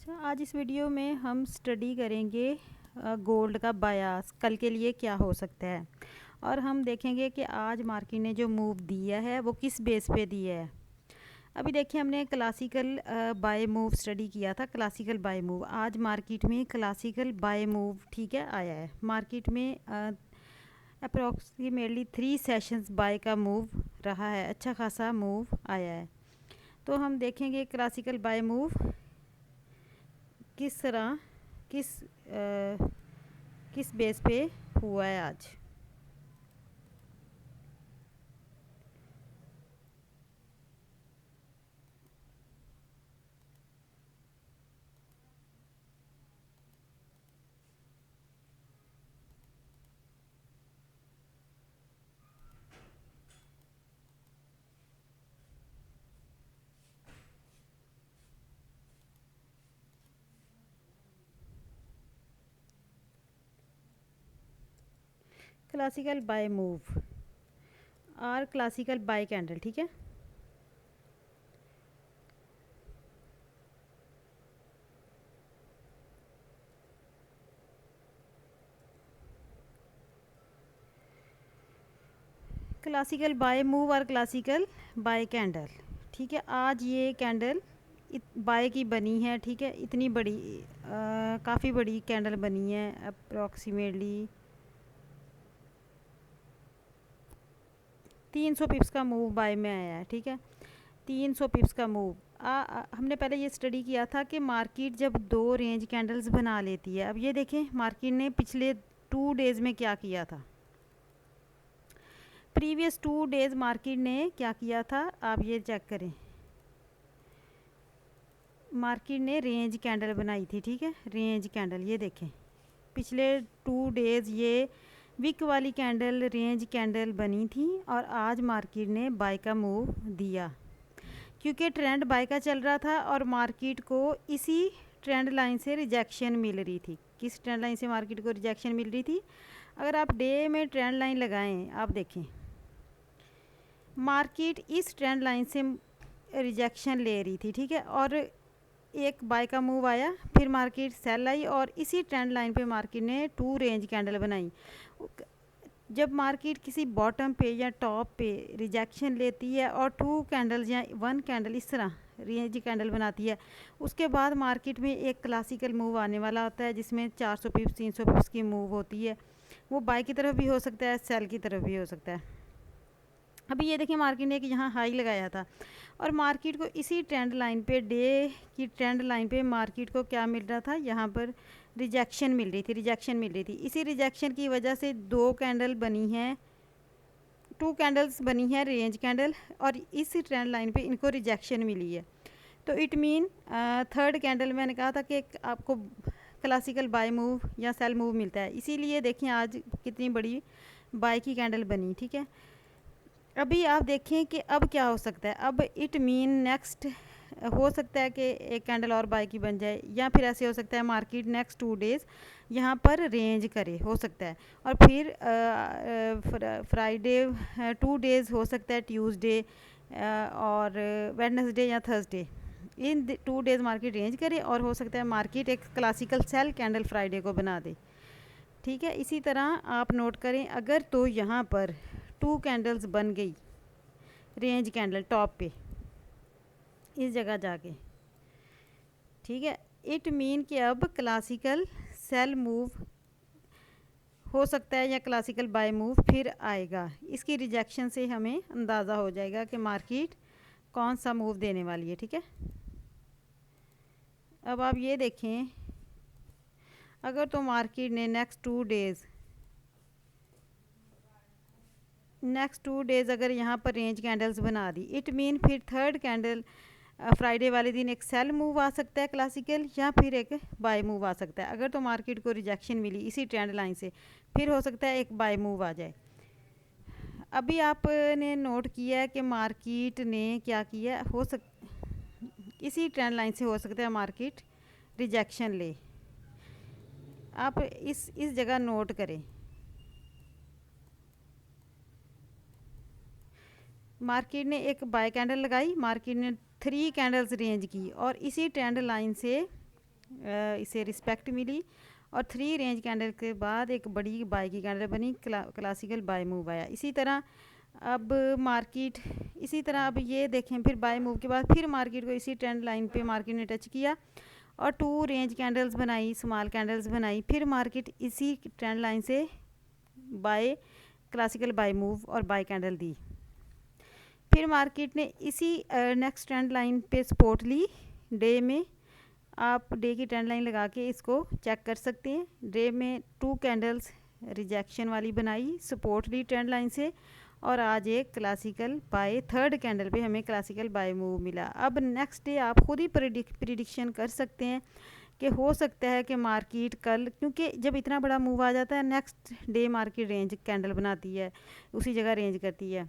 आज इस वीडियो में हम स्टडी करेंगे गोल्ड का बायास कल के लिए क्या हो सकता है। और हम देखेंगे कि आज मार्केट ने जो मूव दिया है वो किस बेस पे दिया है। अभी देखिए, हमने क्लासिकल बाय मूव स्टडी किया था। क्लासिकल बाय मूव आज मार्केट में क्लासिकल बाय मूव ठीक है आया है। मार्केट में अप्रोक्सीमेटली 3 सेशंस बाय का मूव रहा है, अच्छा खासा मूव आया है। तो हम देखेंगे क्लासिकल बाय मूव किस तरह किस बेस पे हुआ है आज। क्लासिकल बाय मूव और क्लासिकल बाय कैंडल, ठीक है। क्लासिकल बाय मूव और क्लासिकल बाय कैंडल, ठीक है। आज ये कैंडल बाय की बनी है, ठीक है। इतनी बड़ी काफ़ी बड़ी कैंडल बनी है, अप्रोक्सीमेटली 300 पिप्स का मूव बाय में आया है, ठीक है। 300 पिप्स का मूव। हमने पहले ये स्टडी किया था कि मार्केट जब 2 रेंज कैंडल्स बना लेती है। अब ये देखें मार्केट ने पिछले 2 डेज़ में क्या किया था। प्रीवियस 2 डेज़ मार्केट ने क्या किया था, आप ये चेक करें। मार्केट ने रेंज कैंडल बनाई थी, ठीक है। रेंज कैंडल ये देखें, पिछले 2 डेज़ ये विक वाली कैंडल रेंज कैंडल बनी थी और आज मार्केट ने बाय का मूव दिया क्योंकि ट्रेंड बाय का चल रहा था और मार्केट को इसी ट्रेंड लाइन से रिजेक्शन मिल रही थी। किस ट्रेंड लाइन से मार्केट को रिजेक्शन मिल रही थी? अगर आप डे में ट्रेंड लाइन लगाएं, आप देखें मार्केट इस ट्रेंड लाइन से रिजेक्शन ले रही थी, ठीक है। और एक बाय का मूव आया, फिर मार्केट सेल आई और इसी ट्रेंड लाइन पे मार्केट ने 2 रेंज कैंडल बनाई। जब मार्केट किसी बॉटम पे या टॉप पे रिजेक्शन लेती है और 2 कैंडल्स या 1 कैंडल इस तरह रेंज कैंडल बनाती है, उसके बाद मार्केट में एक क्लासिकल मूव आने वाला होता है जिसमें 400 पिप्स 300 पिप्स की मूव होती है। वो बाय की तरफ भी हो सकता है, सेल की तरफ भी हो सकता है। अभी ये देखिए मार्केट ने एक यहाँ हाई लगाया था और मार्केट को इसी ट्रेंड लाइन पे, डे की ट्रेंड लाइन पे मार्केट को क्या मिल रहा था, यहाँ पर रिजेक्शन मिल रही थी। इसी रिजेक्शन की वजह से 2 कैंडल बनी हैं, 2 कैंडल्स बनी हैं रेंज कैंडल और इस ट्रेंड लाइन पे इनको रिजेक्शन मिली है। तो इट मीन 3rd कैंडल मैंने कहा था कि आपको क्लासिकल बाय मूव या सेल मूव मिलता है। इसीलिए देखिए आज कितनी बड़ी बाय की कैंडल बनी, ठीक है। अभी आप देखें कि अब क्या हो सकता है। अब इट मीन नेक्स्ट हो सकता है कि एक कैंडल और बाय की बन जाए, या फिर ऐसे हो सकता है मार्केट नेक्स्ट 2 डेज़ यहाँ पर रेंज करे, हो सकता है। और फिर फ्राइडे 2 डेज़ हो सकता है, ट्यूसडे और वेडनेसडे या थर्सडे, इन 2 डेज़ मार्केट रेंज करे और हो सकता है मार्केट एक क्लासिकल सेल कैंडल फ्राइडे को बना दे, ठीक है। इसी तरह आप नोट करें, अगर तो यहाँ पर 2 कैंडल्स बन गई रेंज कैंडल टॉप पे इस जगह जाके, ठीक है, इट मीन कि अब क्लासिकल सेल मूव हो सकता है या क्लासिकल बाय मूव फिर आएगा। इसकी रिजेक्शन से हमें अंदाज़ा हो जाएगा कि मार्केट कौन सा मूव देने वाली है, ठीक है। अब आप ये देखें, अगर तो मार्केट ने नेक्स्ट 2 डेज़ अगर यहाँ पर रेंज कैंडल्स बना दी, इट मीन फिर 3rd कैंडल फ्राइडे वाले दिन एक सेल मूव आ सकता है क्लासिकल, या फिर एक बाय मूव आ सकता है। अगर तो मार्केट को रिजेक्शन मिली इसी ट्रेंड लाइन से, फिर हो सकता है एक बाय मूव आ जाए। अभी आपने नोट किया है कि मार्केट ने क्या किया, इसी ट्रेंड लाइन से हो सकता है मार्केट रिजेक्शन ले। आप इस जगह नोट करें, मार्केट ने एक बाय कैंडल लगाई, मार्केट ने 3 कैंडल्स रेंज की और इसी ट्रेंड लाइन से इसे रिस्पेक्ट मिली। और 3 रेंज कैंडल के बाद एक बड़ी बाय की कैंडल बनी, क्लासिकल बाय मूव आया। इसी तरह अब मार्केट, इसी तरह अब ये देखें फिर बाय मूव के बाद फिर मार्केट को इसी ट्रेंड लाइन पे मार्केट ने टच किया और 2 रेंज कैंडल्स बनाई, स्मॉल कैंडल्स बनाई। फिर मार्केट इसी ट्रेंड लाइन से बाय, क्लासिकल बाय मूव और बाय कैंडल दी। फिर मार्केट ने इसी नेक्स्ट ट्रेंड लाइन पे सपोर्ट ली। डे में आप डे की ट्रेंड लाइन लगा के इसको चेक कर सकते हैं। डे में 2 कैंडल्स रिजेक्शन वाली बनाई, सपोर्ट ली ट्रेंड लाइन से, और आज एक क्लासिकल बाय, थर्ड कैंडल पे हमें क्लासिकल बाय मूव मिला। अब नेक्स्ट डे आप खुद ही प्रिडिक्शन कर सकते हैं कि हो सकता है कि मार्केट कल, क्योंकि जब इतना बड़ा मूव आ जाता है next day market range candle बनाती है, उसी जगह रेंज करती है।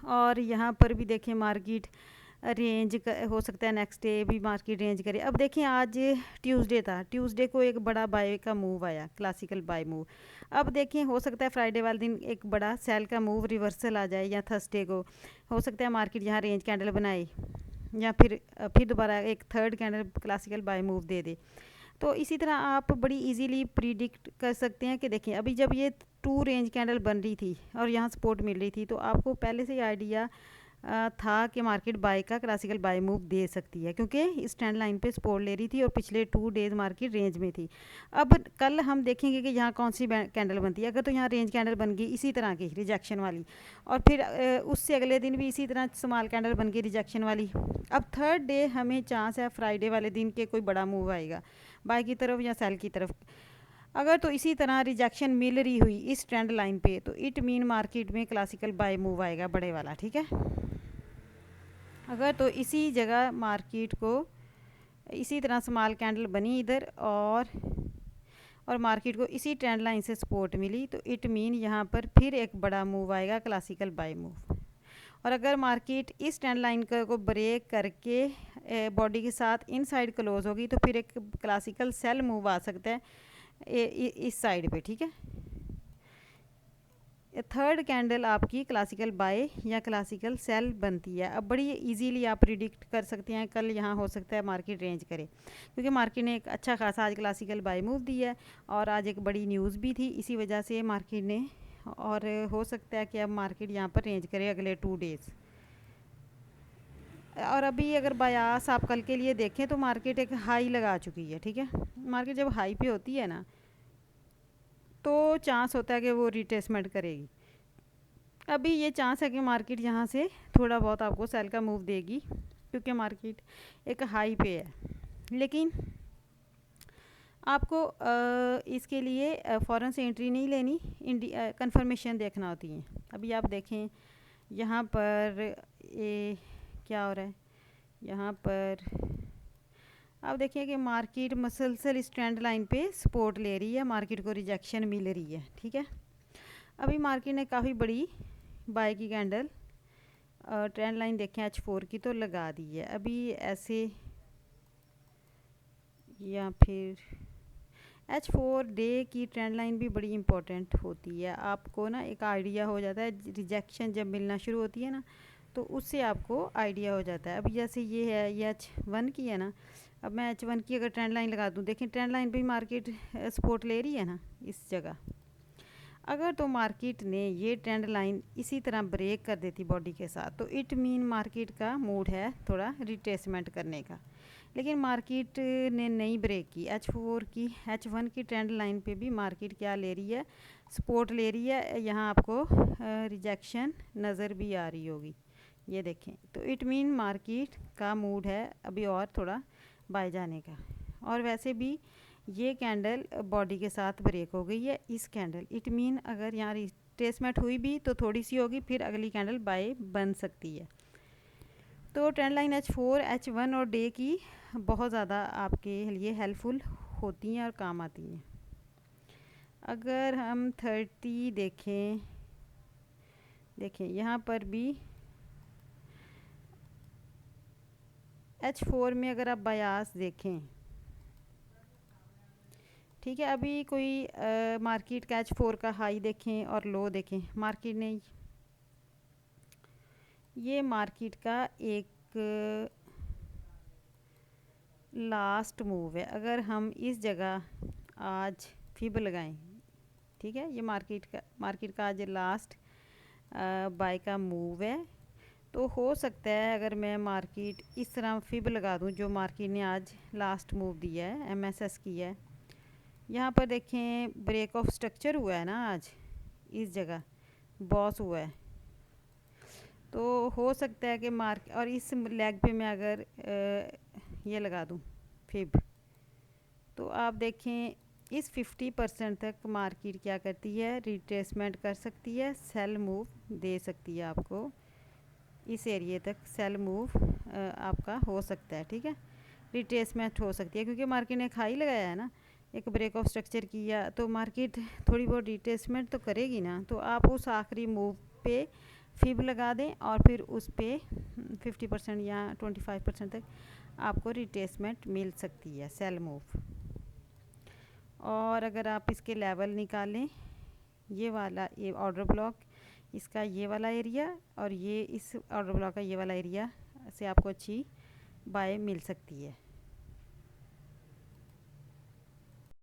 और यहाँ पर भी देखें मार्केट रेंज हो सकता है नेक्स्ट डे भी मार्केट रेंज करे। अब देखें आज ट्यूसडे था, ट्यूसडे को एक बड़ा बाय का मूव आया, क्लासिकल बाय मूव। अब देखें हो सकता है फ्राइडे वाले दिन एक बड़ा सेल का मूव रिवर्सल आ जाए, या थर्सडे को हो सकता है मार्केट यहाँ रेंज कैंडल बनाए, या फिर दोबारा एक third candle classical buy move दे दे। तो इसी तरह आप बड़ी इजीली प्रिडिक्ट कर सकते हैं कि देखें अभी जब ये 2 रेंज कैंडल बन रही थी और यहाँ सपोर्ट मिल रही थी, तो आपको पहले से ही आइडिया था कि मार्केट बाय का क्लासिकल बाय मूव दे सकती है, क्योंकि इस ट्रेंड लाइन पे सपोर्ट ले रही थी और पिछले 2 डेज मार्केट रेंज में थी। अब कल हम देखेंगे कि यहाँ कौन सी कैंडल बनती है। अगर तो यहाँ रेंज कैंडल बन गई इसी तरह की रिजेक्शन वाली, और फिर उससे अगले दिन भी इसी तरह स्मॉल कैंडल बन गई रिजेक्शन वाली। अब थर्ड डे हमें चांस है फ्राइडे वाले दिन के कोई बड़ा मूव आएगा बाय की तरफ या सेल की तरफ। अगर तो इसी तरह रिजेक्शन मिल रही हुई इस ट्रेंड लाइन पे, तो इट मीन मार्केट में क्लासिकल बाय मूव आएगा बड़े वाला, ठीक है। अगर तो इसी जगह मार्केट को इसी तरह स्मॉल कैंडल बनी इधर और मार्केट को इसी ट्रेंड लाइन से सपोर्ट मिली, तो इट मीन यहाँ पर फिर एक बड़ा मूव आएगा क्लासिकल बाय मूव। और अगर मार्केट इस ट्रेंड लाइन को ब्रेक करके बॉडी के साथ इनसाइड क्लोज होगी, तो फिर एक क्लासिकल सेल मूव आ सकता है इस साइड पे, ठीक है। थर्ड कैंडल आपकी क्लासिकल बाय या क्लासिकल सेल बनती है। अब बड़ी इजीली आप प्रिडिक्ट कर सकते हैं कल यहाँ हो सकता है मार्केट रेंज करे, क्योंकि मार्केट ने एक अच्छा खासा आज क्लासिकल बाय मूव दी है और आज एक बड़ी न्यूज़ भी थी, इसी वजह से मार्केट ने, और हो सकता है कि अब मार्केट यहाँ पर रेंज करे अगले 2 डेज़। और अभी अगर बायास आप कल के लिए देखें तो मार्केट एक हाई लगा चुकी है, ठीक है। मार्केट जब हाई पे होती है ना, तो चांस होता है कि वो रिट्रेसमेंट करेगी। अभी ये चांस है कि मार्केट यहाँ से थोड़ा बहुत आपको सेल का मूव देगी, क्योंकि मार्केट एक हाई पे है। लेकिन आपको इसके लिए फ़ौरन से एंट्री नहीं लेनी, कंफर्मेशन देखना होती है। अभी आप देखें यहाँ पर ये क्या हो रहा है, यहाँ पर आप देखिए कि मार्केट मसलसल इस ट्रेंड लाइन पे सपोर्ट ले रही है, मार्केट को रिजेक्शन मिल रही है, ठीक है। अभी मार्केट ने काफ़ी बड़ी बाय की कैंडल ट्रेंड लाइन देखें H4 की तो लगा दी है। अभी ऐसे या फिर H4 डे की ट्रेंड लाइन भी बड़ी इंपॉर्टेंट होती है, आपको ना एक आइडिया हो जाता है रिजेक्शन जब मिलना शुरू होती है ना, तो उससे आपको आइडिया हो जाता है। अभी जैसे ये है, ये H1 की है ना, अब मैं H1 की अगर ट्रेंड लाइन लगा दूँ, देखें ट्रेंड लाइन पे मार्केट सपोर्ट ले रही है ना इस जगह। अगर तो मार्केट ने ये ट्रेंड लाइन इसी तरह ब्रेक कर देती बॉडी के साथ, तो इट मीन मार्केट का मूड है थोड़ा रिट्रेसमेंट करने का। लेकिन मार्केट ने नहीं ब्रेक की, H4 की H1 की ट्रेंड लाइन पे भी मार्केट क्या ले रही है, सपोर्ट ले रही है। यहाँ आपको रिजेक्शन नज़र भी आ रही होगी, ये देखें। तो इट मीन मार्केट का मूड है अभी और थोड़ा बाय जाने का। और वैसे भी ये कैंडल बॉडी के साथ ब्रेक हो गई है इस कैंडल, इट मीन अगर यहाँ रिट्रेसमेंट हुई भी तो थोड़ी सी होगी, फिर अगली कैंडल बाय बन सकती है। तो ट्रेंड लाइन H4, H1 और डे की बहुत ज़्यादा आपके लिए हेल्पफुल होती हैं और काम आती हैं। अगर हम 30 देखें यहाँ पर भी H4 में अगर आप बायास देखें, ठीक है। अभी कोई मार्केट का H4 का हाई देखें और लो देखें, मार्केट ने ये मार्केट का एक लास्ट मूव है। अगर हम इस जगह आज फिब लगाएं, ठीक है, ये मार्केट का आज लास्ट बाय का मूव है, तो हो सकता है अगर मैं मार्केट इस तरह फिब लगा दूं जो मार्केट ने आज लास्ट मूव दिया है, एमएसएस किया है, यहाँ पर देखें ब्रेक ऑफ स्ट्रक्चर हुआ है ना, आज इस जगह बॉस हुआ है, तो हो सकता है कि और इस लेग पे मैं अगर ये लगा दूं फिब, तो आप देखें इस 50% तक मार्केट क्या करती है, रिट्रेसमेंट कर सकती है, सेल मूव दे सकती है आपको, इस एरिए तक सेल मूव आपका हो सकता है, ठीक है, रिट्रेसमेंट हो सकती है, क्योंकि मार्केट ने खाई लगाया है ना, एक ब्रेक ऑफ स्ट्रक्चर किया, तो मार्केट थोड़ी बहुत रिट्रेसमेंट तो करेगी ना, तो आप उस आखिरी मूव पे फिब लगा दें और फिर उस पे 50% या 25% तक आपको रिट्रेसमेंट मिल सकती है, सेल मूव। और अगर आप इसके लेवल निकालें, ये वाला ये ऑर्डर ब्लॉक, इसका ये वाला एरिया और ये इस ऑर्डर ब्लॉक का ये वाला एरिया से आपको अच्छी बाय मिल सकती है।